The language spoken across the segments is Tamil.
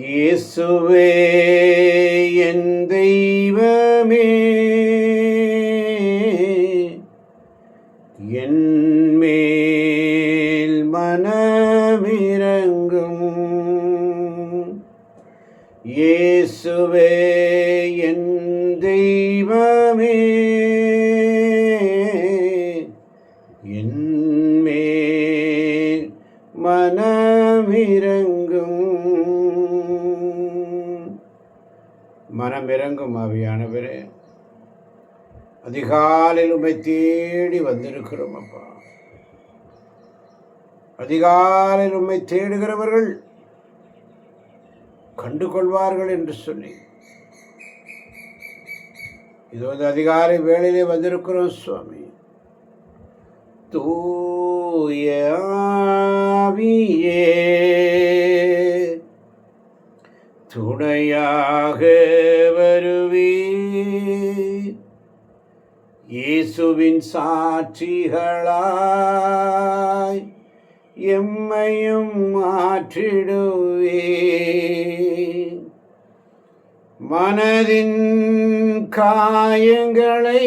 இயேசுவே என் தெய்வமே, என் மேல் மனமிரங்கும். இயேசுவே என் தெய்வமே, என் மேல் மனமிரங்கும். மனமிரங்கும் ஆவியானவரே, அதிகாலையில் உம்மை தேடி வந்திருக்கிறோம் அப்பா. அதிகாலையில் உம்மை தேடுகிறவர்கள் கண்டுகொள்வார்கள் என்று சொல்லி இது வந்து அதிகாலை வேளையிலே வந்திருக்கிறோம் சுவாமி. தூய ஆவியே, துணையாக வருவீர். இயேசுவின் சாட்சிகளாய் எம்மையும் மாற்றிடுவீர். மனதின் காயங்களை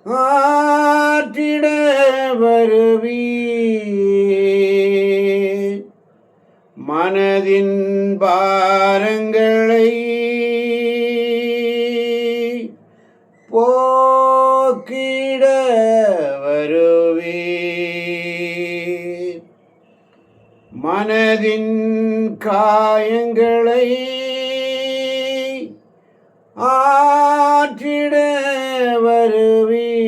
ஆற்றிட வருவீர். மனதின் பாரங்களை போக்கிட வருவீர். மனதின் காயங்களை ஆற்றிட வருவீர்.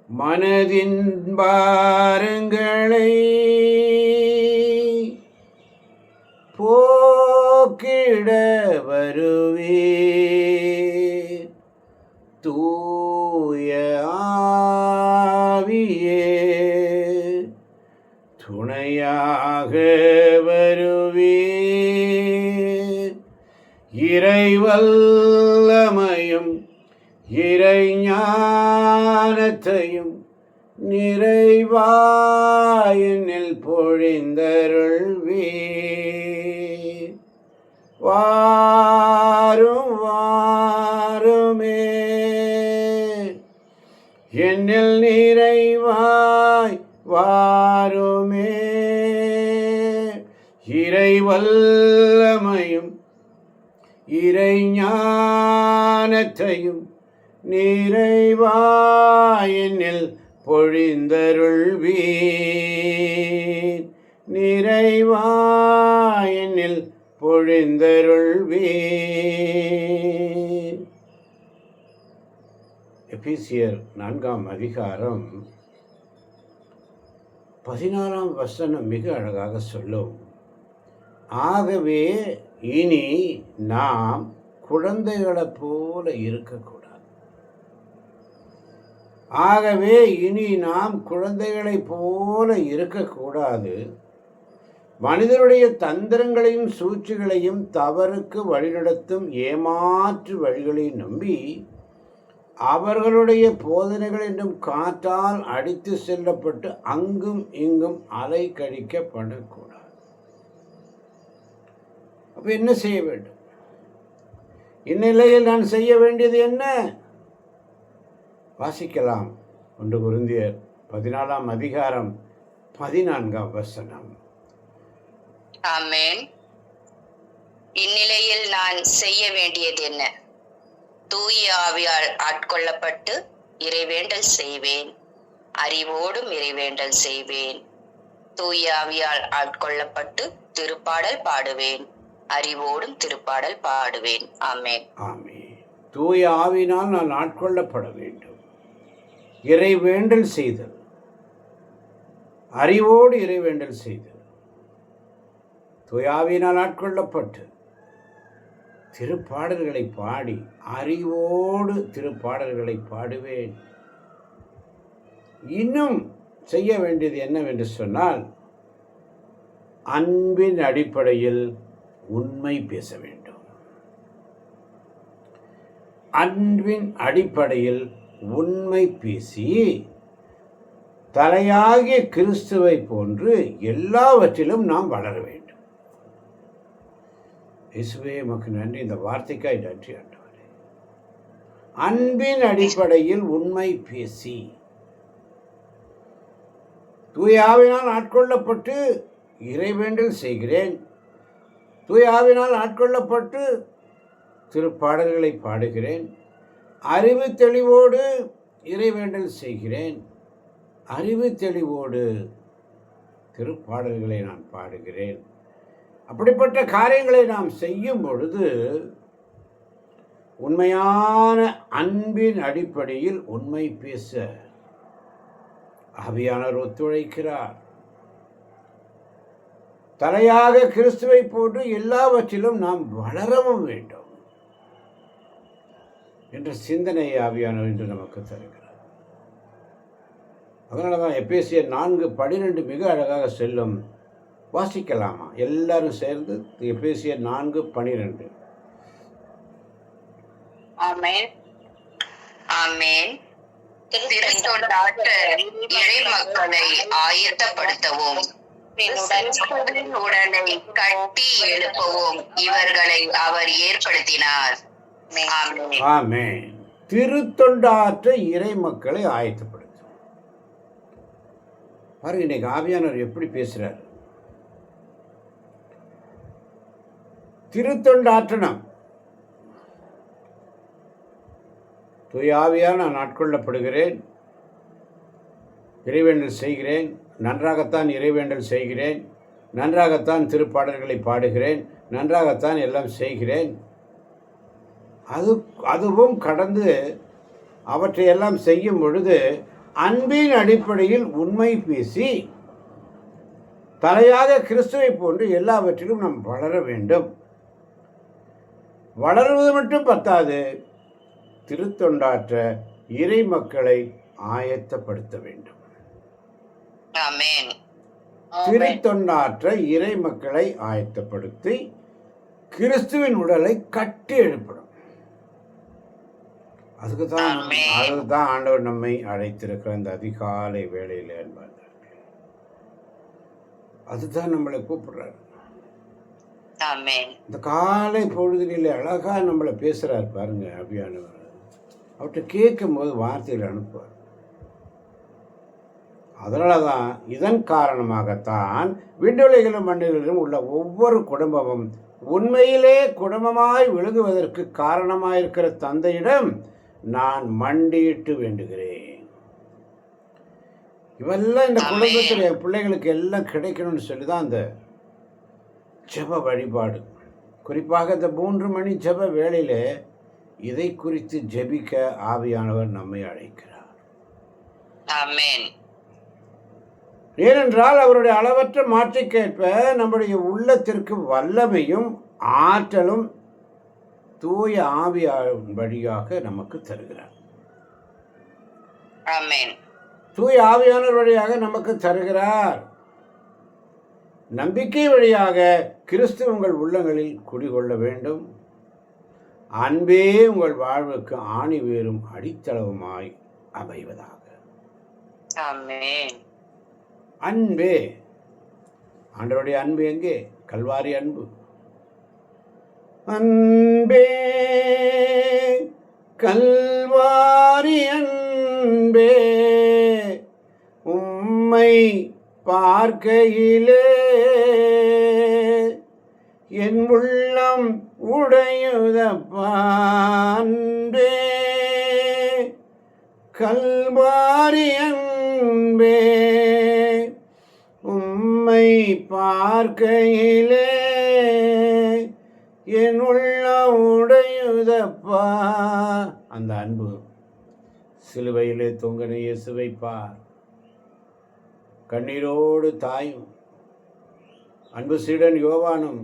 மனதின் பாரங்களை போக்கிட வருவீர். தூய ஆவியே, துணையாக வருவீர். இறைவல்லமையும் இறைஞானத்தையும் நிறைவாயினில் பொழிந்தருள்வீர். வாரும் வாருமே, என்னில் நிறைவாய் வாருமே. இறைவல்லமையும் இறைஞானத்தையும் நிறைவாயினில் பொழிந்தருள்வீர். நிறைவாயினில் பொழிந்தருள்வீர். எபேசியர் 4ஆம் அதிகாரம் 14ஆம் வசனம் மிக அழகாக சொல்லும். ஆகவே இனி நாம் குழந்தைகளைப் போல இருக்கக்கூடாது. ஆகவே இனி நாம் குழந்தைகளைப் போல இருக்கக்கூடாது. மனிதருடைய தந்திரங்களையும் சூழ்ச்சிகளையும் தவறுக்கு வழிநடத்தும் ஏமாற்று வழிகளை நம்பி அவர்களுடைய போதனைகள் என்னும் காற்றால் அடித்து செல்லப்பட்டு அங்கும் இங்கும் அலை கழிக்கப்படக்கூடாது. அப்ப என்ன செய்ய வேண்டும்? இந்நிலையில் நான் செய்ய வேண்டியது என்ன? வாசிக்கலாம். 1 கொரிந்தியர் 14ஆம் அதிகாரம் 14ஆம் வசனம். ஆமென். இந்நிலையில் நான் செய்ய வேண்டியது என்ன? தூய ஆவியால் ஆட்கொள்ளப்பட்டு இறைவேண்டல் செய்வேன். அறிவோடும் இறைவேண்டல் செய்வேன். தூய ஆவியால் ஆட்கொள்ளப்பட்டு திருப்பாடல் பாடுவேன். அறிவோடும் திருப்பாடல் பாடுவேன். ஆமென். ஆமென். தூய ஆவியினால் நான் ஆட்கொள்ளப்பட வேண்டும். இறைவேண்டல் செய்தல், அறிவோடு இறைவேண்டல் செய்தல். தூய ஆவியினால் ஆட்கொள்ளப்பட்டு திருப்பாடல்களை பாடி அறிவோடு திருப்பாடல்களை பாடுவேன். இன்னும் செய்ய வேண்டியது என்னவென்று சொன்னால், அன்பின் அடிப்படையில் உண்மை பேச வேண்டும். அன்பின் அடிப்படையில் உண்மை பேசி தலையாகிய கிறிஸ்துவை போன்று எல்லாவற்றிலும் நாம் வளர வேண்டும். இயேசுவே உமக்கு நன்றி, இந்த வார்த்தைக்காய் நன்றி ஆண்டவரே. அன்பின் அடிப்படையில் உண்மை பேசி தூய ஆவியினால் ஆட்கொள்ளப்பட்டு இறைவேண்டல் செய்கிறேன். தூய ஆவியினால் ஆட்கொள்ளப்பட்டு திருப்பாடல்களை பாடுகிறேன். அறிவு தெளிவோடு இறைவேண்டல் செய்கிறேன். அறிவு தெளிவோடு திருப்பாடல்களை நான் பாடுகிறேன். அப்படிப்பட்ட காரியங்களை நாம் செய்யும் பொழுது உண்மையான அன்பின் அடிப்படையில் உண்மை பேச ஆவியானவர் ஒத்துழைக்கிறார். தலையாக கிறிஸ்துவை போன்று எல்லாவற்றிலும் நாம் வளரவும் வேண்டும் என்ற சிந்தனையை ஆவியானவர் என்று நமக்கு தருகிறார். அதனால தான் எபேசியர் 4:12 மிக அழகாக செல்லும். வாசிக்கலாமா எல்லாரும் சேர்ந்து? எபேசியர் 4:12. ஆமென். ஆமென். திருத்தொண்டாற்ற இறை மக்களை ஆயத்தப்படுத்தவும் உடலை கட்டி எழுப்பவும் இவர்களை அவர் ஏற்படுத்தினார். ஆமென். திருத்தொண்டாற்ற இறை மக்களை ஆயத்தப்படுத்தும். பாருங்க, இன்னைக்கு ஆவியானவர் எப்படி பேசுறார். திருத்தொண்டாற்றணும். தூய ஆவியால் நான் ஆட்கொள்ளப்படுகிறேன், இறைவேண்டல் செய்கிறேன், நன்றாகத்தான் இறைவேண்டல் செய்கிறேன், நன்றாகத்தான் திருப்பாடல்களை பாடுகிறேன், நன்றாகத்தான் எல்லாம் செய்கிறேன். அதுவும் கடந்து அவற்றையெல்லாம் செய்யும் பொழுது அன்பின் அடிப்படையில் உண்மை பேசி தலையாக கிறிஸ்துவை போன்று எல்லாவற்றிலும் நாம் வளர வேண்டும். வளர்வது மட்டும் பத்தாது, திருத்தொண்டாற்ற இறை மக்களை ஆயத்தப்படுத்த வேண்டும். திருத்தொண்டாற்ற இறை மக்களை ஆயத்தப்படுத்தி கிறிஸ்துவின் உடலை கட்டி எழுப்படும். அதுக்குதான் ஆண்டவர் நம்மை அழைத்திருக்கிற அந்த அதிகாலை வேளையில் என்பார். அதுதான் நம்மளை கூப்பிடுறாரு. இந்த காலை பொழுதிலே அழகா நம்மளை பேசுறாரு பாருங்க ஆவியானவர். அவர்கிட்ட கேட்கும் போது வார்த்தைகள் அனுப்புவார். அதனாலதான் இதன் காரணமாகத்தான் விண்வெளிகளும் மண்ணிலும் உள்ள ஒவ்வொரு குடும்பமும் உண்மையிலே குடும்பமாய் விழுகுவதற்கு காரணமாயிருக்கிற தந்தையிடம் நான் மண்டியிட்டு வேண்டுகிறேன். இவெல்லாம் இந்த குடும்பத்தில் என் பிள்ளைகளுக்கு எல்லாம் கிடைக்கணும்னு சொல்லிதான் அந்த ஜெப வழிபாடு. குறிப்பாக இந்த 3 மணி ஜெப வேளையில இதை குறித்து ஜெபிக்க ஆவியானவர் நம்மை அழைக்கிறார். ஏனென்றால் அவருடைய அளவற்ற மாற்றிக்கேற்ப நம்முடைய உள்ளத்திற்கு வல்லமையும் ஆற்றலும் தூய ஆவியான் வழியாக நமக்கு தருகிறார். தூய ஆவியானவர் வழியாக நமக்கு தருகிறார். நம்பிக்கை வழியாக கிறிஸ்து உங்கள் உள்ளங்களில் குடிகொள்ள வேண்டும். அன்பே உங்கள் வாழ்வுக்கு ஆணி வேறும் அடித்தளவுமாய் அமைவதாக. அன்பே, ஆண்டவருடைய அன்பு எங்கே? கல்வாரி அன்பு. அன்பே கல்வாரி அன்பே, உம்மை பார்க்கையிலே என் உள்ளம் உடையுதப்பா. அன்பே கல்வாரி அன்பே, உம்மை பார்க்கையிலே என் உள்ளம் உடையுதப்பா. அந்த அன்பு சிலுவையிலே தொங்கின இயேசுவை பார். கண்ணீரோடு தாயும் அன்பு சீடன் யோவானும்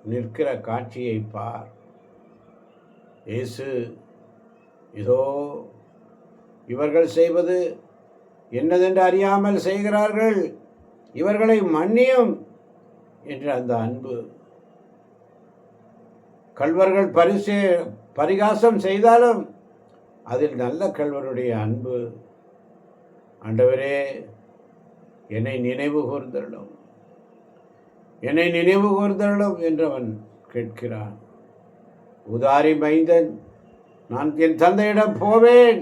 நிற்கிற காட்சியை பார். இயேசு, இதோ இவர்கள் செய்வது என்னதென்று அறியாமல் செய்கிறார்கள், இவர்களை மன்னியும் என்ற அந்த அன்பு. கள்வர்கள் பரிகாசம் செய்தாலும் அதில் நல்ல கள்வருடைய அன்பு. ஆண்டவரே, என்னை நினைவு கூர்ந்தருளும், என்னை நினைவு கூர்ந்தருளும் என்றவன் கேட்கிறான். உதாரி மைந்தன், நான் என் தந்தையிடம் போவேன்.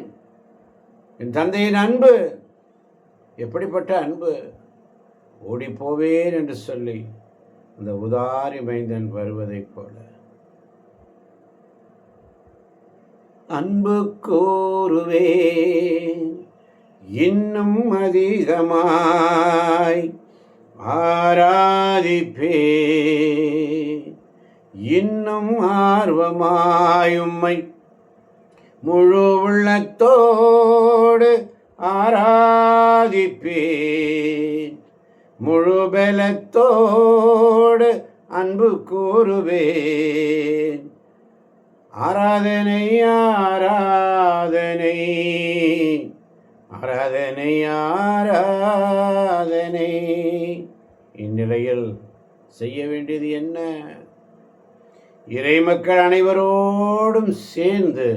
என் தந்தையின் அன்பு எப்படிப்பட்ட அன்பு! ஓடி போவேன் என்று சொல்லி அந்த உதாரி மைந்தன் வருவதைப் போல அன்பு கூறுவேன் இன்னும் அதிகமாய், ஆராதிப்பே இன்னும் ஆர்வமாய், உம்மை முழு உள்ளத்தோடு ஆராதிப்பேன், முழு பலத்தோடு அன்பு கூறுவேன். ஆராதனை ஆராதனை ஆராதனை ஆராதனை. இந்நிலையில் செய்ய வேண்டியது என்ன? இறைமக்கள் அனைவரோடும் சேர்ந்து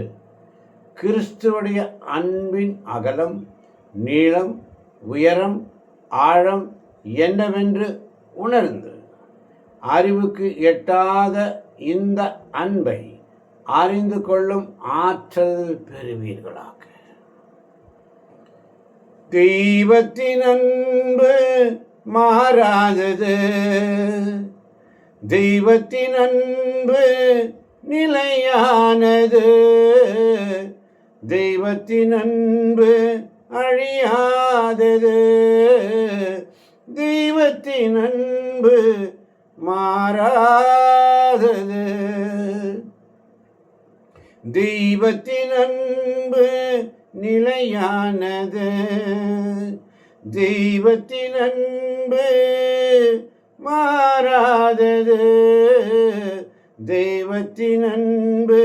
கிறிஸ்துவுடைய அன்பின் அகலம், நீளம், உயரம், ஆழம் என்னவென்று உணர்ந்து அறிவுக்கு எட்டாத இந்த அன்பை அறிந்து கொள்ளும் ஆற்றல் பெறுவீர்களாக. தெய்வத்தின் அன்பு மாறாதது, தெய்வத்தின் அன்பு நிலையானது, தெய்வத்தின் அன்பு அழியாதது, தெய்வத்தின் அன்பு மாறாதது, தெய்வத்தின் அன்பு நிலையானது, தெய்வத்தின் அன்பு மாறாதது, தெய்வத்தின் அன்பு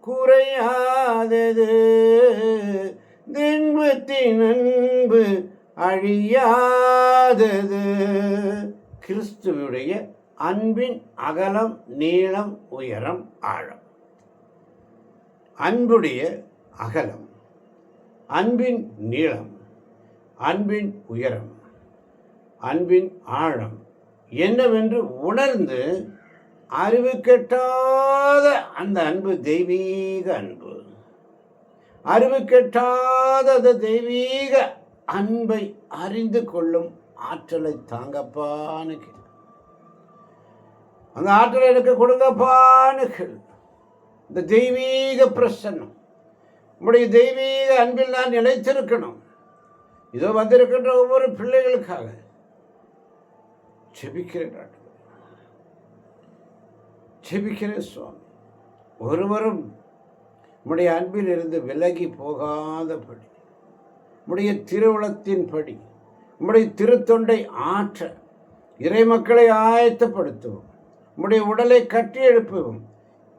குறையாதது, தெய்வத்தின் அன்பு அழியாதது. கிறிஸ்துவுடைய அன்பின் அகலம், நீளம், உயரம், ஆழம். அன்புடைய அகலம், அன்பின் நீளம், அன்பின் உயரம், அன்பின் ஆழம் என்னவென்று உணர்ந்து அறிவு கெட்டாத அந்த அன்பு தெய்வீக அன்பு, அறிவு கெட்டாத அந்த தெய்வீக அன்பை அறிந்து கொள்ளும் ஆற்றலை தாங்கப்பான்னு கேள். அந்த ஆற்றலை எனக்கு கொடுங்கப்பான்னு கேள். இந்த தெய்வீக பிரசன்னம், நம்முடைய தெய்வீக அன்பில் நான் நிலைத்திருக்கணும். இதோ வந்திருக்கின்ற ஒவ்வொரு பிள்ளைகளுக்காக ஜெபிக்கிறேன், ஜெபிக்கிறேன் சுவாமி. ஒருவரும் நம்முடைய அன்பில் இருந்து விலகி போகாதபடி, நம்முடைய திருவுளத்தின்படி, நம்முடைய திருத்தொண்டை ஆற்ற இறைமக்களை ஆயத்தப்படுத்தவும், நம்முடைய உடலை கட்டி எழுப்பவும்,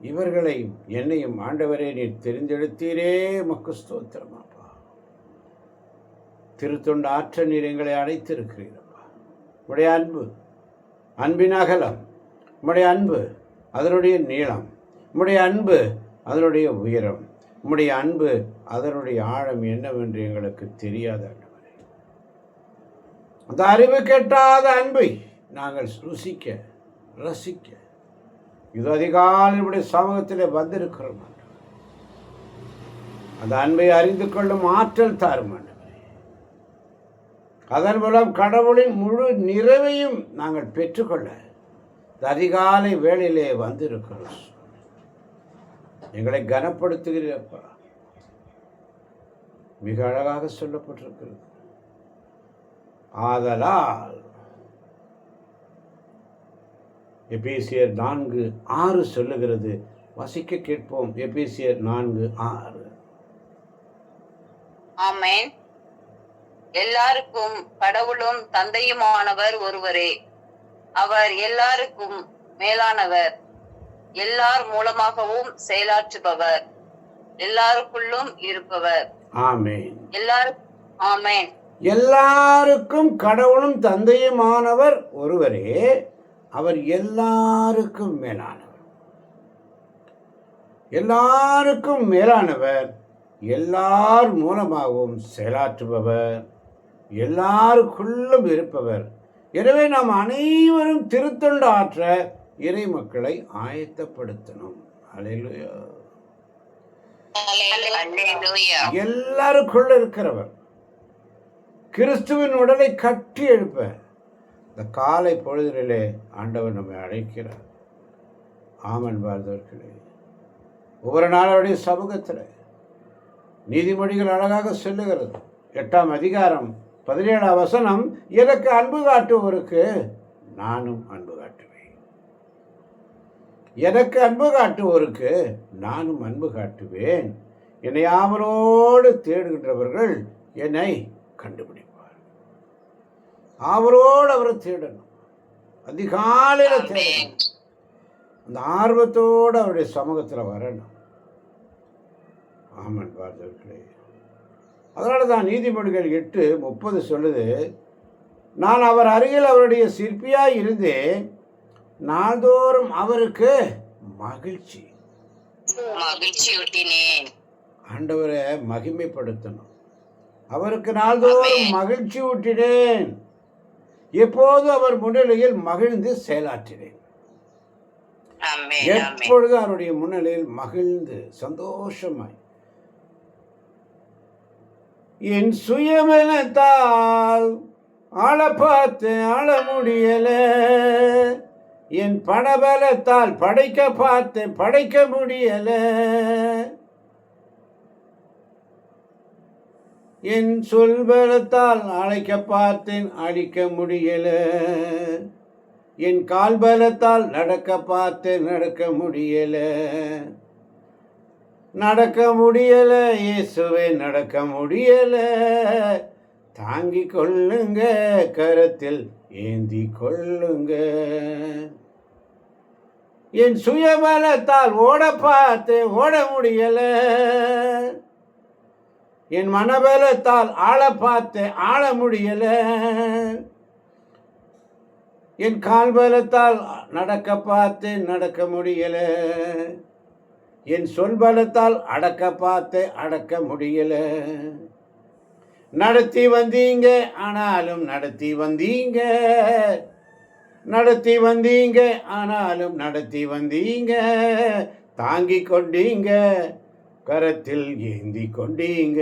இவர்களையும் என்னையும் ஆண்டவரே நீர் தெரிந்தெடுத்தீரே, மக்கு ஸ்தோத்திரமாப்பா. திருத்தொண்டு ஆற்ற நீர் எங்களை அழைத்திருக்கிறீரப்பா. உடைய அன்பு, அன்பின் அகலம், உம்முடைய அன்பு அதனுடைய நீளம், உம்முடைய அன்பு அதனுடைய உயரம், உம்முடைய அன்பு அதனுடைய ஆழம் என்னவென்று எங்களுக்கு தெரியாத ஆண்டவரே. அந்த அறிவு கெட்டாத அன்பை நாங்கள் ருசிக்க, ரசிக்க இது அதிகாலையுடைய சமூகத்தில் வந்திருக்கிறோம். அந்த அன்பை அறிந்து கொள்ளும் ஆற்றல் தாரும் ஆண்டவரே. அதன் மூலம் கடவுளின் முழு நிறைவையும் நாங்கள் பெற்றுக்கொள்ள இந்த அதிகாலை வேளையிலே வந்திருக்கிறோம். எங்களை கனப்படுத்துகிறப்பா. மிக அழகாக சொல்லப்பட்டிருக்கிறது. ஆதலால் எபேசியர் 4:6 சொல்லுகிறது. வசிக்க கேட்போம். எபேசியர் 4:6. ஆமென். எல்லாருக்கும் கடவுளும் தந்தையுமானவர் ஒருவரே. அவர் எல்லாருக்கும் மேலானவர், எல்லார் மூலமாகவும் செயலாற்றுபவர், எல்லாருக்குள்ளும் இருப்பவர். ஆமென். ஆமென். எல்லாருக்கும் கடவுளும் தந்தையுமானவர் ஒருவரே. அவர் எல்லாருக்கும் மேலானவர், எல்லாருக்கும் மேலானவர், எல்லார் மூலமாகவும் செயலாற்றுபவர், எல்லாருக்குள்ளும் இருப்பவர். எனவே நாம் அனைவரும் திருத்தொண்டு ஆற்ற இறை மக்களை ஆயத்தப்படுத்தணும். அல்லேலூயா. எல்லாருக்குள்ள இருக்கிறவர் கிறிஸ்துவின் உடலை கட்டி எழுப்ப இந்த காலை பொழுதிலே ஆண்டவர் நம்மை அழைக்கிறார். ஆமன் வாழ்ந்தவர்களே, ஒவ்வொரு நாளுடைய சமூகத்தில் நீதிமொழிகள் அழகாக சொல்லுகிறது. 8ஆம் அதிகாரம் 17ஆம் வசனம், எனக்கு அன்பு காட்டுவோருக்கு நானும் அன்பு காட்டுவேன். எனக்கு அன்பு காட்டுவோருக்கு நானும் அன்பு காட்டுவேன். என்னை ஆவலோடு தேடுகின்றவர்கள் என்னை கண்டுபிடிப்பார். ஆவலோடு அவரை தேடணும், அதிகாலையில் தேடணும், அந்த ஆர்வத்தோடு அவருடைய சமூகத்தில் வரணும். ஆமன் பார்த்தவர்களே, அதனால தான் நீதிமொழிகள் 8:30 சொல்லுது, நான் அவர் அருகில் அவருடைய சிற்பியாய் இருந்தேன், நாள்தோறும் அவருக்கு மகிழ்ச்சி ஊட்டினேன். ஆண்டவரை மகிமைப்படுத்தணும், அவருக்கு நாள்தோறும் மகிழ்ச்சி ஊட்டினேன், எப்போது அவர் முன்னிலையில் மகிழ்ந்து செயலாற்றினேன். எப்பொழுது அவருடைய முன்னிலையில் மகிழ்ந்து சந்தோஷமாய். என் சுயமனத்தால் ஆள பார்த்து ஆள முடியல, என் பணபலத்தால் படைக்க பார்த்து படைக்க முடியல, என் சொல்பலத்தால் அழைக்க பார்த்தேன் அழிக்க முடியல, என் கால்பலத்தால் நடக்க பார்த்தேன் நடக்க முடியல, நடக்க முடியல இயேசுவே நடக்க முடியல, தாங்கி கொள்ளுங்க கரத்தில் ஏந்தி கொள்ளுங்க. என் சுயபலத்தால் ஓட பார்த்து ஓட முடியல, என் மனபலத்தால் ஆள பார்த்து ஆள முடியல, என் கால்பலத்தால் நடக்க பார்த்து நடக்க முடியல, என் சொல்பலத்தால் அடக்க பார்த்து அடக்க முடியல. நடத்தி வந்தீங்க ஆனாலும் நடத்தி வந்தீங்க, நடத்தி வந்தீங்க ஆனாலும் நடத்தி வந்தீங்க, தாங்கி கொண்டீங்க கரத்தில் ஏந்தி கொண்டீங்க,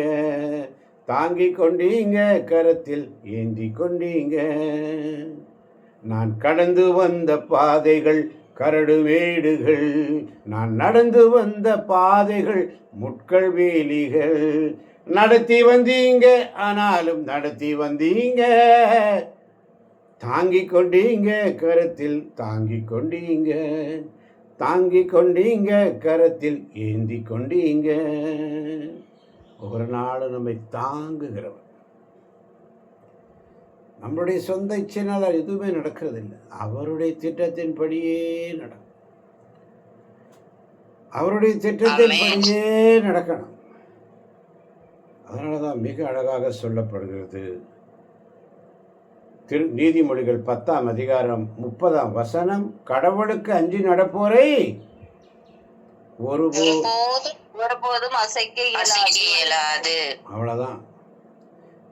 தாங்கி கொண்டீங்க கரத்தில் ஏந்தி கொண்டீங்க. நான் கடந்து வந்த பாதைகள் கரடு மேடுகள், நான் நடந்து வந்த பாதைகள் முட்கள் வேலிகள், நடத்தி வந்தீங்க ஆனாலும் நடத்தி வந்தீங்க, தாங்கி கொண்டீங்க கரத்தில் தாங்கி கொண்டீங்க, தாங்கி கொண்டீங்க கரத்தில் ஏந்தி கொண்டீங்க. ஒரு நாள் நம்மை தாங்குகிறவர். நம்மளுடைய சொந்த இச்சையினால் எதுவுமே நடக்கிறதில்லை, அவருடைய திட்டத்தின்படியே நடக்கும், அவருடைய திட்டத்தின்படியே நடக்கணும். அதனால தான் மிக அழகாக சொல்லப்படுகிறது நீதிமொழிகள் 10ஆம் அதிகாரம் 30ஆம் வசனம், கடவுளுக்கு அஞ்சி நடப்போரை ஒருபோதும் அசைக்க இயலாது. அவ்வளவுதான்,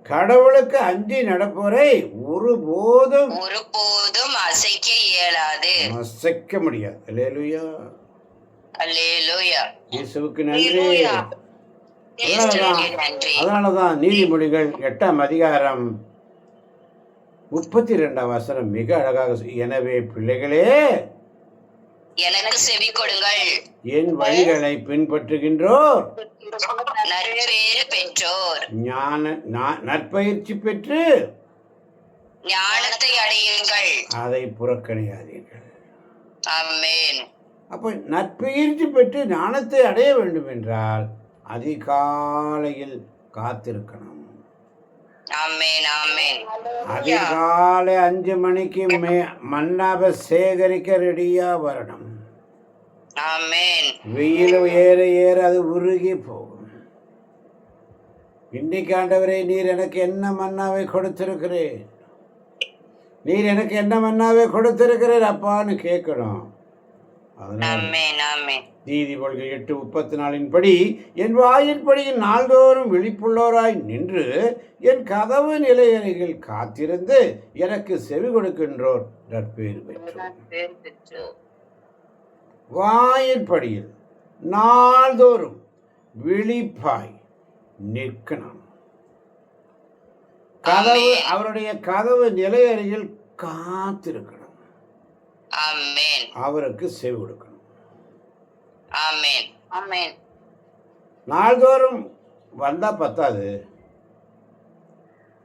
கடவுளுக்கு அஞ்சி நடப்போரை ஒருபோதும் அசைக்க இயலாது, அசைக்க முடியாது. அல்லேலூயா, அல்லேலூயா, இயேசுவுக்கு நன்றி. அதனாலதான் நீதிமொழிகள் 8ஆம் அதிகாரம் 32ஆம் வசனம் மிக அழகாக, எனவே பிள்ளைகளே எனக்கு செவி கொடுங்கள், என் வழிகளை பின்பற்றுகின்றோர் நற்பேறு பெற்றோர், நற்பயிற்சி பெற்று ஞானத்தை அடையுங்கள், அதை புறக்கணியாதீர்கள். ஆமென். அப்ப நற்பயிற்சி பெற்று ஞானத்தை அடைய வேண்டும் என்றால் அதிகாலையில் காத்திருக்கணும். ஆமென், ஆமென். அதிகாலை 5 மணிக்கு மன்னாவை சேகரிக்க ரெடியா வரணும். ஆமென். வெயில் ஏற ஏற அது உருகி போகும். இன்னைக்கு ஆண்டவரே, நீர் எனக்கு என்ன மன்னாவை கொடுத்திருக்கிறேன், நீர் எனக்கு என்ன மன்னாவை கொடுத்திருக்கிறேன் அப்பான்னு கேட்கணும். அதனால் ஆமென் ஆமென் நீதிமொழிகள் 8:34 படி என் வாயின்படியில் நாள்தோறும் விழிப்புள்ளோராய் நின்று என் கதவு நிலையறையில் காத்திருந்து எனக்கு செவி கொடுக்கின்றோர் நற்பேறு பெற்றோர். பேர் பெற்றோர். வாயின்படியில் நாள்தோறும் விழிப்பாய் நிற்கணும். கதவு அவருடைய கதவு நிலையறையில் காத்திருக்கணும். ஆமென் அவருக்கு செவி கொடுக்கணும். ஆமென் ஆமென் நாள்தோறும் வந்தா பத்தாது,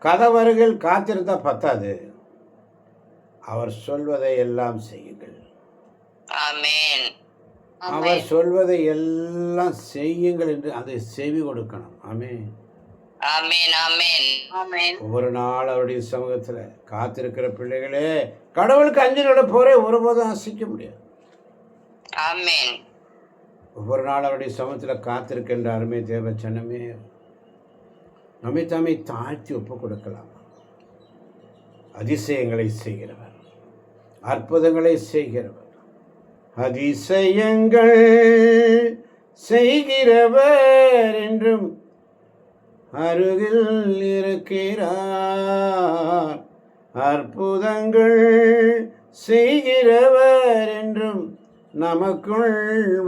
கதவருகில் காத்திருந்தா பத்தாது. அவர் சொல்வதை எல்லாம் செய்யுங்கள். ஆமென் அவர் சொல்வதை எல்லாம் செய்யுங்கள் என்று அதை செவி கொடுக்கணும். ஆமென் ஆமென் ஆமென் ஆமென் ஒவ்வொரு நாள் அவருடைய சமூகத்தில் காத்திருக்கிற பிள்ளைகளே, கடவுளுக்கு அஞ்சு நட போரே ஒருபோதும் அசைக்க முடியாது. ஆமென் ஒவ்வொரு நாள் அவருடைய சமூகத்தில் காத்திருக்கின்ற அருமை தேவ சனமே, நம்மை தாமே தாழ்த்தி ஒப்பு கொடுக்கலாம். அதிசயங்களை செய்கிறவர், அற்புதங்களை செய்கிறவர், அதிசயங்கள் செய்கிறவர் என்றும் அருகில் இருக்கிறார். அற்புதங்கள் செய்கிறவர் என்றும் நமக்குள்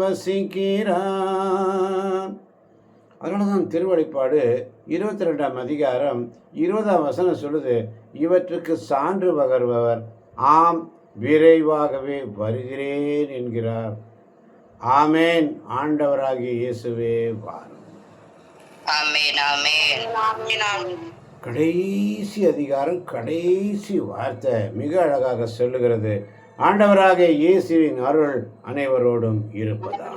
வசிக்கிறார். அதனால தான் திருவெளிப்பாடு 22ஆம் அதிகாரம் 20ஆம் வசனம் சொல்லுது, இவற்றுக்கு சான்று பகர்பவர் ஆம் விரைவாகவே வருகிறேன் என்கிறார். ஆமேன். ஆண்டவராகிய இயேசுவே வாரும். ஆமென் ஆமென் ஆமென் ஆமென் கடைசி அதிகாரம் கடைசி வார்த்தை மிக அழகாக சொல்லுகிறது, ஆண்டவராகிய இயேசுவின் அருள் அனைவரோடும் இருப்பதாக.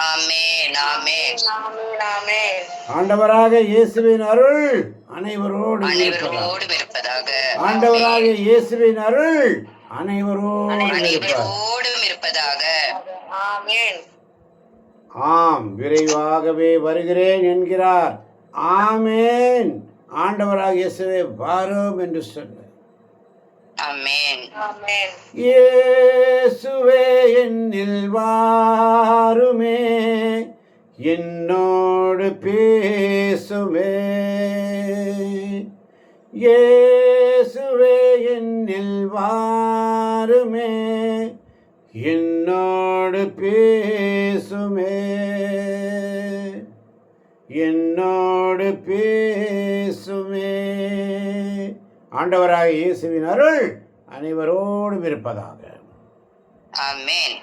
ஆமென் ஆமென் ஆமென் ஆமென் ஆண்டவராக இயேசுவின் அருள் அனைவரோடும் அனைவரோடும் இருப்பதாக. ஆண்டவராக இயேசுவின் அருள் அனைவரோடும் அனைவரோடும் இருப்பதாக. ஆமென் ஆம் விரைவாகவே வருகிறேன் என்கிறார். ஆமேன். ஆண்டவராக இயேசுவே வாரும் என்று சொன்ன ஆமென் ஆமென் இயேசுவே என்னில் வாருமே, என்னோடு பேசுமே. இயேசுவே என்னில் வாருமே, என்னோடு பேசுமே. என்னோடு பேசுமே. ஆண்டவராக இயேசுவின் அருள் அனைவரோடும் இருப்பதாக. ஆமென்.